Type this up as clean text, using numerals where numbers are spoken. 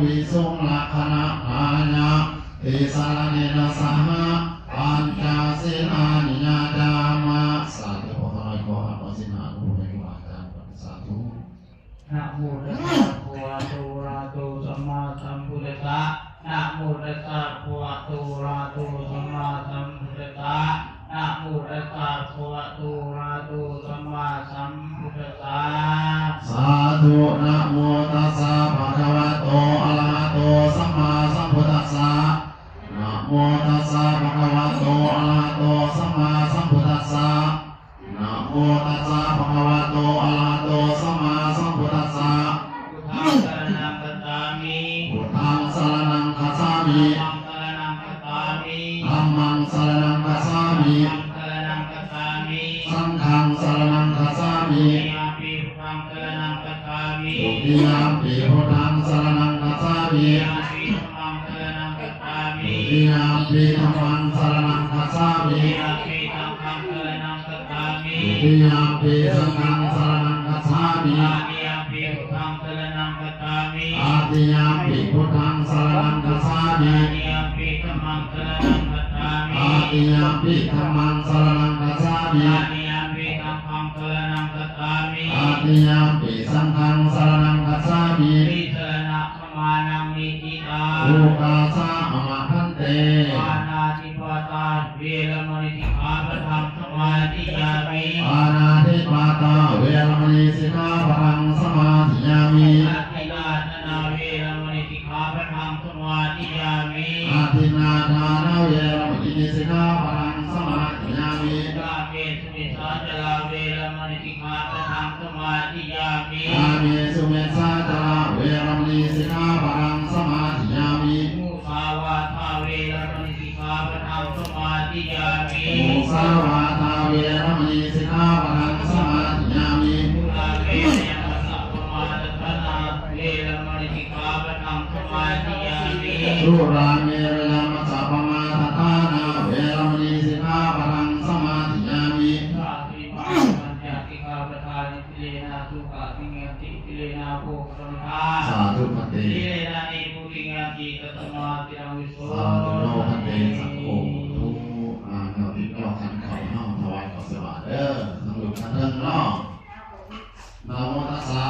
วิสุงลักขณะอาญะติสารเนนะสหะปัญจศีลานิยตามะสาธุขอให้ขออนุสินานุในวาจาสาธุนะโมตัสสะภะคะวะโตอะระหะโตสัมมาสัมพุทธัสสะนะโมตัสสะภะคะวะโตอะระหะโตสัมมาสัมพุทธัสสะนะโมตัสสะภะคะวะโตอะระหะโตสัมมาสัมพุทธัสสะสาธุนะโมตัสสะภะคะวะโตอะระหะโตสัมมาสัมพุทธัสสะนะโมตัสสะภะคะวะโตอะระหะโตสัมมาสัมพุทธัสสะนะโมตัสสะภะคะวะโตอะระหะโตสัมมาสัมพุทธัสสะพุทธังสรณังคัจฉามิธัมมังสรณังคัจฉามิสังฆังสรณังคัจฉามิทุติยมปิพุทธังสรณังคัจฉามิทุติยมปิธัมมังสรณังคัจฉามิทุติยมปิสังฆังสรณังคัจฉามิอาติยมปิพุทธังสรณังคัจฉามิอาติยมปิธัมมังสรณังคัจฉามิอาติยมปิสังฆังสรณังคัจฉามิอุกาสะอมะคันเตอานาธิปตาเวรมณีสิกขาปะทังสมาธิยามิอานาธิปตาเวรมณีสิกขาปะทังสมาธิยามิอาทินาทนาเวรมณีสิกขาปะทังสมาธิยามิอาทินาทนาเวรมณีสิกขาปะทังสมาธิยามิกาเมสุมิสาจลาเวรมณีสิกขาปะทังสมาธิยามิกาเมสุมิสาจลาเวรมณีสิกขาปะทังสมาธิยามิมุสาวาทาเวรมณีสิกขาปะทังสมาธิยามิมุสาวาทาเวรมณีสิกขาปะทังสมาธิยามิมุลาเวนะมัสสะปมาทธนาเวรมณีสิกขาปะทังสมาธิยามิสุราเมรยมัสสะปมาทธานาเวรมณีสิกขาปะทังสมาธิยามิสาธิมาปัญญาสิกขาปะทานิติเลนะสุขะติเงติติเลนะโภคันธาสาธุปฏิติเลนะนิพุติงติตตมาติรังวิโสสาธุโนปฏิสังโฆทุเราติดต่อกันเขาเนาะถวายขอสวัสดิ์เด้อทั้งลูกทั้งเทิงเนาะนะโมตัสสะ